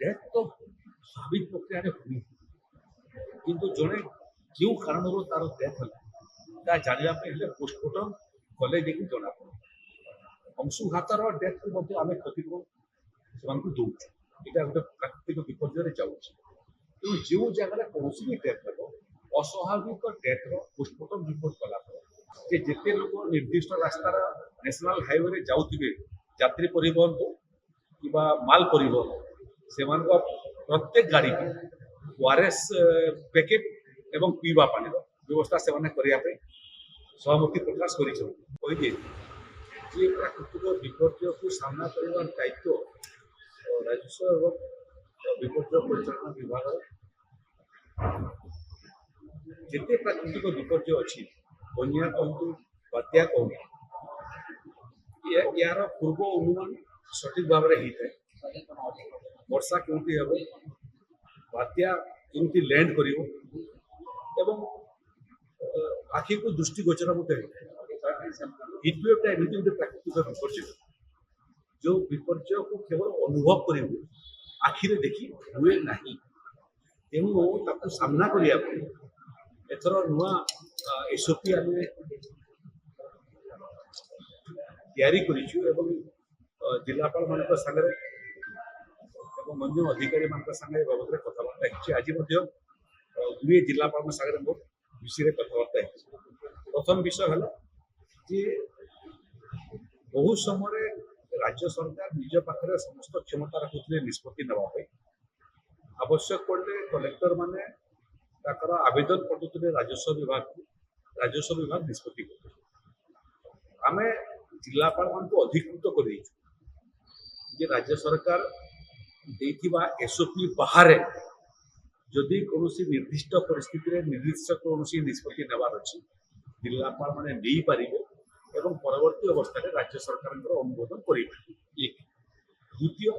death तो स्वाभाविक प्रक्रिया हुई किंतु जड़े जो कारण तार डेथ है जानवाई पोस्टमार्टम कले देखिए जना पड़े अंशुघातर डेथ को आम क्षतिपूरण से दौर यहाँ गोटे प्राकृतिक विपर्य जाऊँ तेणु जो जगह कौन भी डेथ हे अस्वाभाविक डेथ पोस्टमार्टम रिपोर्ट कला जिते लोग निर्दिष्ट रास्तार नेशनल हाईवे जाऊे यात्री परिवहन हो कि माल परिवहन से प्रत्येक गाड़ी को ओआरएस पैकेट एवं पीवा पानी व्यवस्था से सहमति प्रकाश कर प्राकृतिक विपर्य को सामना कर दायित्व राजस्व एवं विपर्य परिचालन विभाग जिते प्राकृतिक विपर्य अच्छी बनिया कहतु बात्या कहूँ यार पूर्व अनुमान सठिक भाव में होता है वर्षा केमती हे बात्या केमती लैंड कर आखि को दृष्टिगोचर हिटवेवटा एमती गोटे प्राकृतिक विपर्य जो विपर्य को केवल अनुभव कर आखिरे देखी हुए ना तेणु सामना करने एथर नुआ एसओपी आम तैयारी करिछु एवं जिलापाल मान सागर अन्य अधिकारी मान सागे बाबद कथबार्ता आज दुए जिलापाल सागर मोर विषय कथबार्ता प्रथम विषय है कि बहु समय राज्य सरकार निज पाखे समस्त क्षमता रखुते निष्पत्ति नापी आवश्यक पड़े कलेक्टर माने आवेदन पठुते राजस्व विभाग निष्पत्ति आम जिलापाल मान को अधिकृत कर राज्य सरकार एसओपी बाहर जदि कौन निर्दिष्ट परिस्थिति निर्दिष्ट कौन निष्पत्ति नेबार अच्छी जिलापाल मैंने नहीं पारे एवं परवर्ती अवस्था राज्य सरकार अनुमोदन कर द्वितीय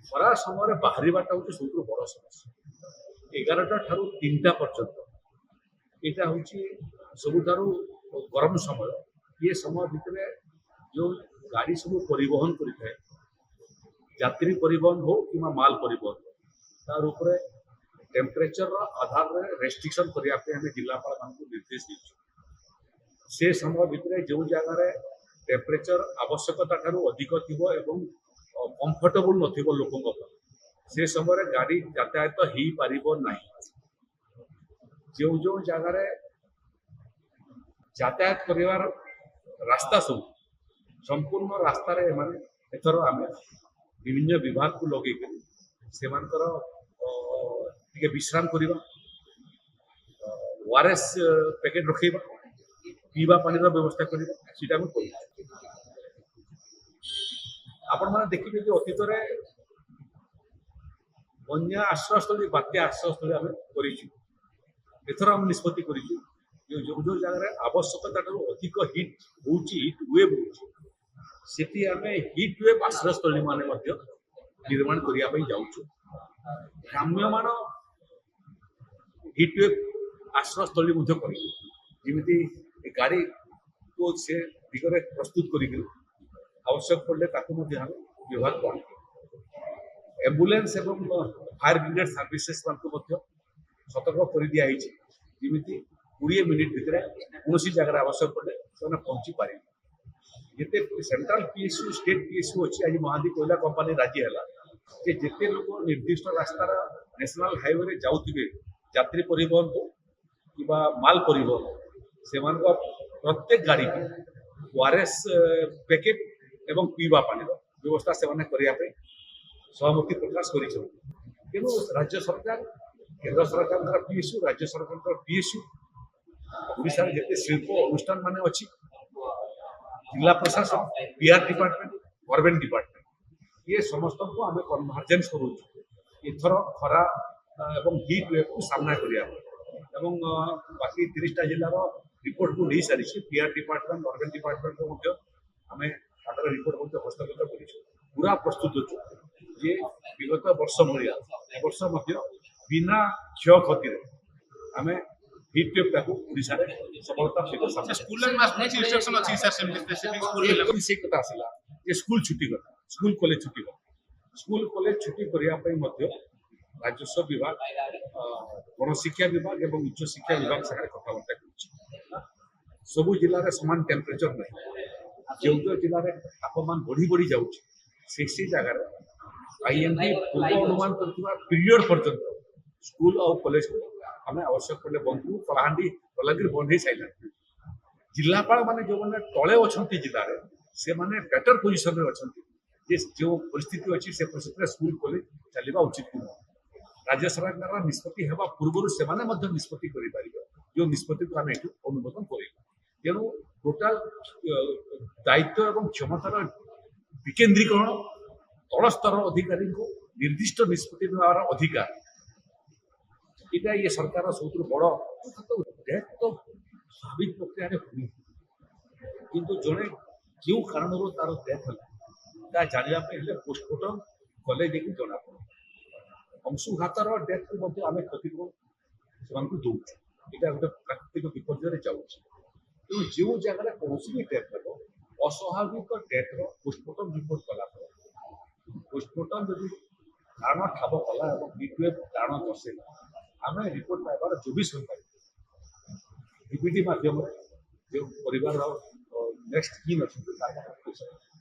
खरा समय बाहर सब बड़ समस्या 11टा ठारू 3टा पर्यंत यहाँ हूँ सबुठारू गरम समय ये समय भितर जो गाड़ी सब परिवहन करें यात्री परिवहन हो कि माल परिवहन हो तार ऊपर टेम्परेचर आधार में रेस्ट्रिक्शन करने आम जिलापाल मान निर्देश दीचु से समय भितर जो जगार टेम्परेचर आवश्यकता ठारू अधिक थी कंफर्टेबल नथिबो लोकों से समय गाड़ी यातायात हो पारिबो नहीं जो जो जगार यातायात कर रास्ता सब संपूर्ण रास्तार एथर आम विभिन्न विभाग को लगे से विश्राम करवा ओआरएस पैकेट रखेबा पीवा पानी व्यवस्था करवा आपण मैंने देखिए कि अतीत बन्या आश्रयस्थली बात्या आश्रयस्थली आम कर आम निष्पत्ति कर जो जो जगह आवश्यकता अधिक हिट वेव होती आम हिट वेव आश्रयस्थली मान निर्माण करने जाऊँ ग्राम्य मान हिट वेव आश्रयस्थली जमी गाड़ी को से दिगरे प्रस्तुत कर आवश्यक पड़े विभाग को एम्बुलेंस एवं फायर ब्रिगेड सर्विसेस को सतर्क कर दिखाई जमी 20 मिनिट भितर कौन जगह आवश्यक पड़े से पहुंची पारे जिते सेंट्रल पीएसयू स्टेट पीएसयू अच्छी आज महादी कोयला कंपनी राजी है जिते लोग निर्दिष्ट रास्तार नेशनल हाईवे जाऊे यात्री परिवहन हो कि माल परिवहन से प्रत्येक गाड़ी को ओआरएस पैकेट एवं पीवा पानी व्यवस्था से सहमति प्रकाश कर राज्य सरकार केंद्र सरकार पीएसयू राज्य सरकार पीएसयू ओडिशा जिते शिल्प अनुष्ठान मान अच्छी जिला प्रशासन पीआर डिपार्टमेंट गवर्नमेंट डिपार्टमेंट ये समस्त को आम कन्वर्जेन्स करूँ खरा एवं हिट वेव को सामना करने बाकी 30टा जिलार रिपोर्ट को नहीं सारी पीआर डिपार्टमेंट गवर्नमेंट डिपार्टमेंट को आम रिपोर्ट हस्तगत कर पूरा प्रस्तुत अच्छु जे विगत वर्ष भाया वर्ष बिना क्षय क्षति आम हिट वेव टाक ओडिशा सफलता सहित आसला स्कूल छुट्टी कथा स्कूल कॉलेज छुट्टी कथा स्कूल कॉलेज छुट्टी करने राजस्व विभाग गणशिक्षा विभाग और उच्च शिक्षा विभाग सागर कथबार्ता कर सबु जिले सामान टेम्परेचर नहीं जो जो जिले में तापमान बढ़ी बढ़ी जाऊँगी से जगार आईएमडी पूर्व अनुमान कर पीरियड पर्यंत स्कूल और कॉलेज को आम आवश्यक पड़े बंद करूँ कलाहांडी बलांगीर बंद हो सारा जिलापाल मैंने जो मैंने तले अच्छा जिले में से मैंने बेटर पोजिशन में अच्छा जो परिस्थिति अच्छी से परिस्थिति स्कूल कॉलेज चलवा उचित नुह राज्य सरकार निष्पत्ति होगा पूर्व से निष्पत्ति कर जो निष्पत्ति को आम ये अनुमोदन कर तेणु टोटाल दायित्व और क्षमतार विकेन्द्रीकरण तल स्तर अधिकारी को निर्दिष्ट निष्पत्ति नेवार अधिकार यहाँ ये सरकार सब बड़ डेथ तो स्वाभाविक प्रक्रिया हुई किंतु जड़े जो कारण तार डेथ है जानवाई पोस्टमार्टम कले जना पड़े अंशुघातर डेथ को आम क्षतिपूरण से दौर यहाँ गोटे प्राकृतिक विपर्य जाऊँगी तेणु जो जगह कौन भी डेथ हो अस्वाभाविक डेथ पोस्टमार्टम रिपोर्ट कला पोस्टमार्टम जब कारण ठाब कला बीपीएफ कारण दर्शेगा आम रिपोर्ट पाइबार 24 घंटा डीपीटी माध्यम जो परिवार नेक्स्ट किन अच्छे